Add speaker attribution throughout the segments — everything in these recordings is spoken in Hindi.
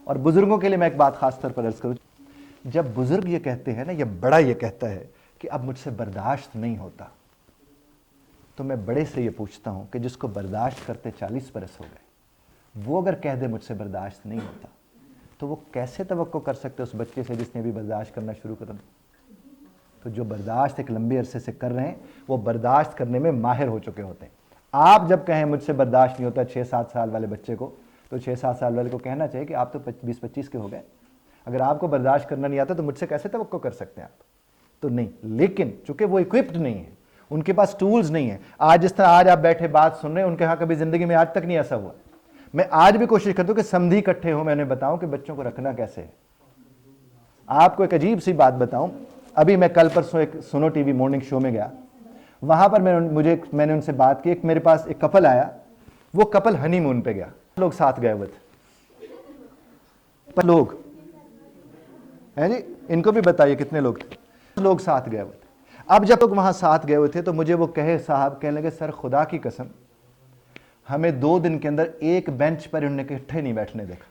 Speaker 1: और बुजुर्गों के लिए मैं एक बात खास तौर पर अर्ज करूं, जब बुजुर्ग ये कहते हैं ना, ये बड़ा ये कहता है कि अब मुझसे बर्दाश्त नहीं होता, तो मैं बड़े से ये पूछता हूं कि जिसको बर्दाश्त करते 40 बरस हो गए, वो अगर कह दे मुझसे बर्दाश्त नहीं होता, तो वो कैसे तवक्को कर सकते उस बच्चे से जिसने भी बर्दाश्त करना शुरू कर दिया? तो जो बर्दाश्त एक लंबे अरसे से कर रहे हैं, वो बर्दाश्त करने में माहिर हो चुके होते हैं। आप जब कहें मुझसे बर्दाश्त नहीं होता 6-7 साल वाले बच्चे को, तो 6-7 साल वाले को कहना चाहिए कि आप तो 20-25 के हो गए, अगर आपको बर्दाश्त करना नहीं आता तो मुझसे कैसे तवक्को कर सकते हैं आप? तो नहीं, लेकिन चूंकि वो इक्विप्ड नहीं है, उनके पास टूल्स नहीं है। आज जिस तरह आज आप बैठे बात सुन रहे हैं, उनके यहाँ कभी जिंदगी में आज तक नहीं ऐसा हुआ। मैं आज भी कोशिश करता हूं कि समधी इकट्ठे हो, मैं उन्हें बताऊं कि बच्चों को रखना कैसे है। आपको एक अजीब सी बात बताऊं, अभी मैं कल परसों एक सुनो टीवी मॉर्निंग शो में गया, वहां पर मैंने उनसे बात की। एक मेरे पास एक कपल आया, वो कपल हनीमून पे गया, लोग साथ गए हुए थे, पर लोग हैं जी, इनको भी बताइए कितने लोग थे, लोग साथ गए हुए थे। अब जब लोग वहां साथ गए हुए थे तो मुझे वो साहब कहने लगे, सर खुदा की कसम हमें 2 दिन के अंदर एक बेंच पर उन्हें इकट्ठे नहीं बैठने देखा।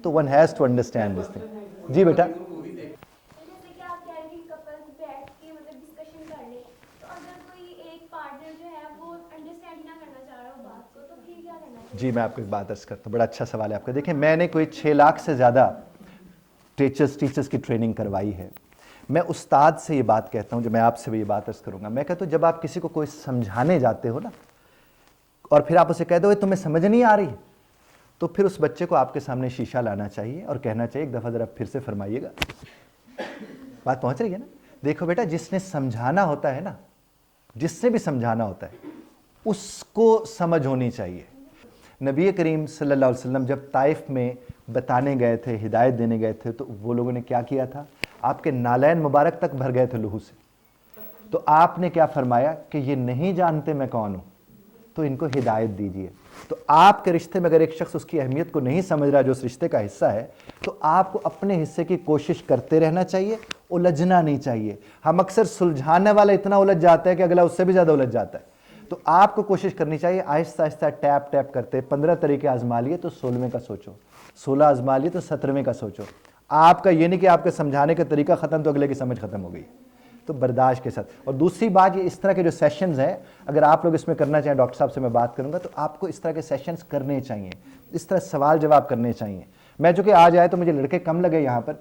Speaker 1: तो one has to understand this thing. जी बेटा, जी मैं आपको एक बात अर्ज करता हूँ, बड़ा अच्छा सवाल है आपका। देखिए, मैंने कोई 6 लाख से ज़्यादा टीचर्स की ट्रेनिंग करवाई है। मैं उस्ताद से ये बात कहता हूँ, जो मैं आपसे भी ये बात अर्ज करूँगा, मैं कहता हूँ जब आप किसी को कोई समझाने जाते हो ना, और फिर आप उसे कह दो तुम्हें समझ नहीं आ रही, तो फिर उस बच्चे को आपके सामने शीशा लाना चाहिए और कहना चाहिए एक दफ़ा ज़रा फिर से फरमाइएगा। बात पहुँच रही है ना? देखो बेटा, जिसने समझाना होता है ना, जिससे भी समझाना होता है, उसको समझ होनी चाहिए। नबी करीम सल्लल्लाहु अलैहि वसल्लम जब ताइफ में बताने गए थे, हिदायत देने गए थे, तो वो लोगों ने क्या किया था? आपके नालैन मुबारक तक भर गए थे लहू से। तो आपने क्या फरमाया कि ये नहीं जानते मैं कौन हूं, तो इनको हिदायत दीजिए। तो आपके रिश्ते में अगर एक शख्स उसकी अहमियत को नहीं समझ रहा, जो उस रिश्ते का हिस्सा है, तो आपको अपने हिस्से की कोशिश करते रहना चाहिए, उलझना नहीं चाहिए। हम अक्सर सुलझाने वाला इतना उलझ जाता है कि अगला उससे भी ज़्यादा उलझ जाता है। तो आपको कोशिश करनी चाहिए आहिस्ता आहिस्ता टैप टैप करते। 15 तरीके आजमा लिए तो 16वें का सोचो, 16 आजमा लिए तो 17वें का सोचो। आपका ये नहीं कि आपके समझाने का तरीका ख़त्म तो अगले की समझ ख़त्म हो गई। तो बर्दाश्त के साथ। और दूसरी बात, ये इस तरह के जो सेशंस हैं, अगर आप लोग इसमें करना चाहें, डॉक्टर साहब से मैं बात करूंगा, तो आपको इस तरह के सेशंस करने चाहिए, इस तरह सवाल जवाब करने चाहिए। मैं चूँकि आज आया तो मुझे लड़के कम लगे यहाँ पर,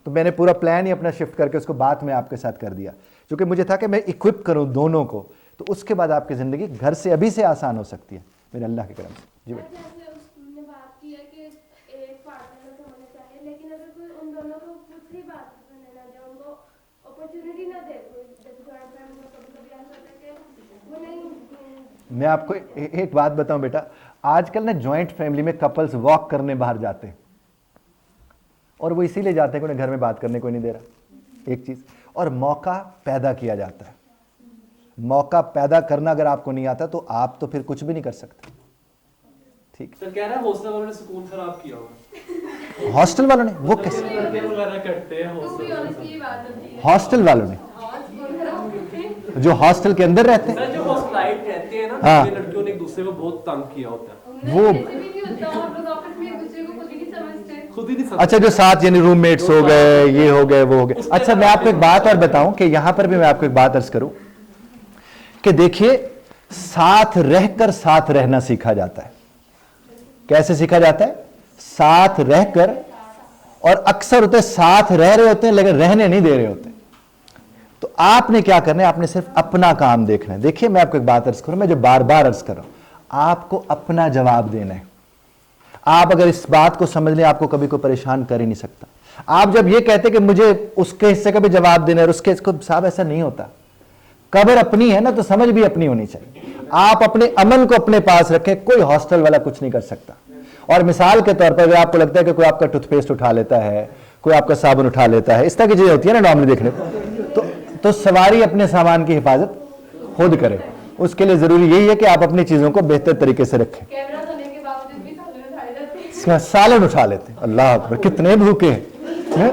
Speaker 1: तो मैंने पूरा प्लान ही अपना शिफ्ट करके उसको बात में आपके साथ कर दिया, क्योंकि मुझे था कि मैं इक्विप करूँ दोनों को, तो उसके बाद आपकी ज़िंदगी घर से अभी से आसान हो सकती है मेरे अल्लाह के करम से। जी बेटा, मैं आपको एक बात बताऊं बेटा, आजकल ना जॉइंट फैमिली में कपल्स वॉक करने बाहर जाते हैं, और वो इसीलिए जाते हैं कि उन्हें घर में बात करने कोई नहीं दे रहा, एक चीज़। और मौका पैदा किया जाता है। मौका पैदा करना अगर आपको नहीं आता तो आप तो फिर कुछ भी नहीं कर सकते। ठीक
Speaker 2: सर कह रहा है हॉस्टल वालों ने सुकून खराब किया होगा।
Speaker 1: हॉस्टल वालों ने? वो कैसे? हॉस्टल वालों ने जो हॉस्टल के अंदर रहते हैं,
Speaker 2: जो हॉस्टलाइट रहते हैं ना,
Speaker 1: हाँ,
Speaker 2: लड़कियों ने एक दूसरे को बहुत तंग किया होता है।
Speaker 1: वो खुद ही नहीं समझते। अच्छा, जो साथ यानी रूममेट्स हो गए, ये हो गए, वो हो गए। अच्छा, मैं आपको एक बात और बताऊं कि यहां पर भी मैं आपको एक बात अर्ज करूं कि देखिए, साथ रहकर साथ रहना सीखा जाता है। कैसे सीखा जाता है? साथ रहकर। और अक्सर होते साथ रह रहे होते हैं लेकिन रहने नहीं दे रहे होते। तो आपने क्या करना है? आपने सिर्फ अपना काम देखना है। देखिए, मैं आपको एक बात अर्ज करूं, मैं जो बार बार अर्ज कर रहा हूं, आपको अपना जवाब देना है। आप अगर इस बात को समझ लें, आपको कभी कोई परेशान कर ही नहीं सकता। आप जब ये कहते कि मुझे उसके हिस्से का भी जवाब देना है, उसके इसको, साहब ऐसा नहीं होता। कब्र अपनी है ना, तो समझ भी अपनी होनी चाहिए। आप अपने अमन को अपने पास रखें, कोई हॉस्टल वाला कुछ नहीं कर सकता। और मिसाल के तौर पर अगर आपको लगता है कि कोई आपका टूथपेस्ट उठा लेता है, कोई आपका साबुन उठा लेता है, इस तरह की चीजें होती है ना नॉर्मली देखने को, तो सवारी अपने सामान की हिफाजत खुद करे। उसके लिए जरूरी यही है कि आप अपनी चीजों को बेहतर तरीके से रखें। सालन उठा लेते, अल्लाह अकबर, कितने भूखे हैं।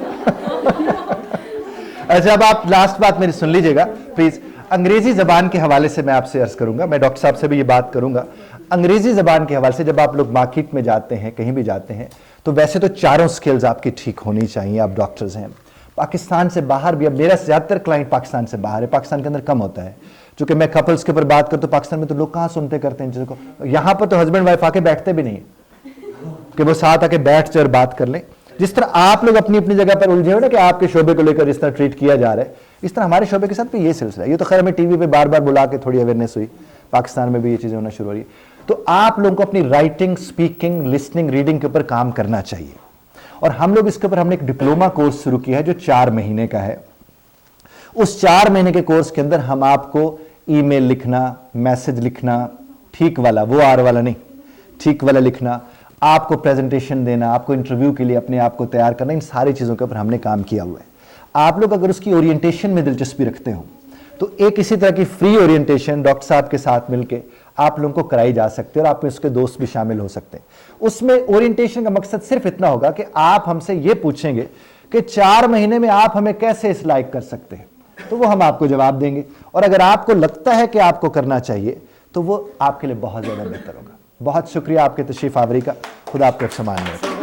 Speaker 1: अच्छा, अब आप लास्ट बात मेरी सुन लीजिएगा प्लीज। अंग्रेजी जबान के हवाले से मैं आपसे अर्ज करूंगा, मैं डॉक्टर साहब से भी ये बात करूंगा। अंग्रेजी जबान के हवाले से जब आप लोग मार्केट में जाते हैं, कहीं भी जाते हैं, तो वैसे तो चारों स्किल्स आपकी ठीक होनी चाहिए। आप डॉक्टर्स हैं, पाकिस्तान से बाहर भी, अब मेरा ज़्यादातर क्लाइंट पाकिस्तान से बाहर है, पाकिस्तान के अंदर कम होता है। चूंकि मैं कपल्स के ऊपर बात करूँ तो पाकिस्तान में तो लोग कहाँ सुनते करते हैं चीज़ों को, यहाँ पर तो हस्बैंड वाइफ आके बैठते भी नहीं कि वो साथ आके बैठ जाए और बात कर लें। जिस तरह आप लोग अपनी अपनी जगह पर उलझे हो ना कि आपके शोबे को लेकर जिस तरह ट्रीट किया जा रहा है, इस तरह हमारे शोबे के साथ भी ये सिलसिला है। ये तो खैर हमें टीवी पे बार बार बुला के थोड़ी अवेयरनेस हुई, पाकिस्तान में भी ये चीज़ें होना शुरू हो रही है। तो आप लोगों को अपनी राइटिंग, स्पीकिंग, लिसनिंग, रीडिंग के ऊपर काम करना चाहिए। और हम लोग इसके ऊपर हमने एक डिप्लोमा कोर्स शुरू किया है जो 4 महीने का है। उस 4 महीने के कोर्स के अंदर हम आपको ईमेल लिखना, मैसेज लिखना, ठीक वाला, वो आर वाला नहीं, ठीक वाला लिखना, आपको प्रेजेंटेशन देना, आपको इंटरव्यू के लिए अपने आप को तैयार करना, इन सारी चीज़ों के ऊपर हमने काम किया हुआ है। आप लोग अगर उसकी ओरिएंटेशन में दिलचस्पी रखते हो तो एक इसी तरह की फ्री ओरिएंटेशन डॉक्टर साहब के साथ मिलकर आप लोगों को कराई जा सकती है और आप में उसके दोस्त भी शामिल हो सकते हैं। उसमें ओरिएंटेशन का मकसद सिर्फ इतना होगा कि आप हमसे ये पूछेंगे कि 4 महीने में आप हमें कैसे इस लायक कर सकते हैं, तो वो हम आपको जवाब देंगे। और अगर आपको लगता है कि आपको करना चाहिए तो वो आपके लिए बहुत ज़्यादा बेहतर होगा। बहुत शुक्रिया आपके तशरीफ़ आवरी का। खुदा आपको सम्मान में रखे।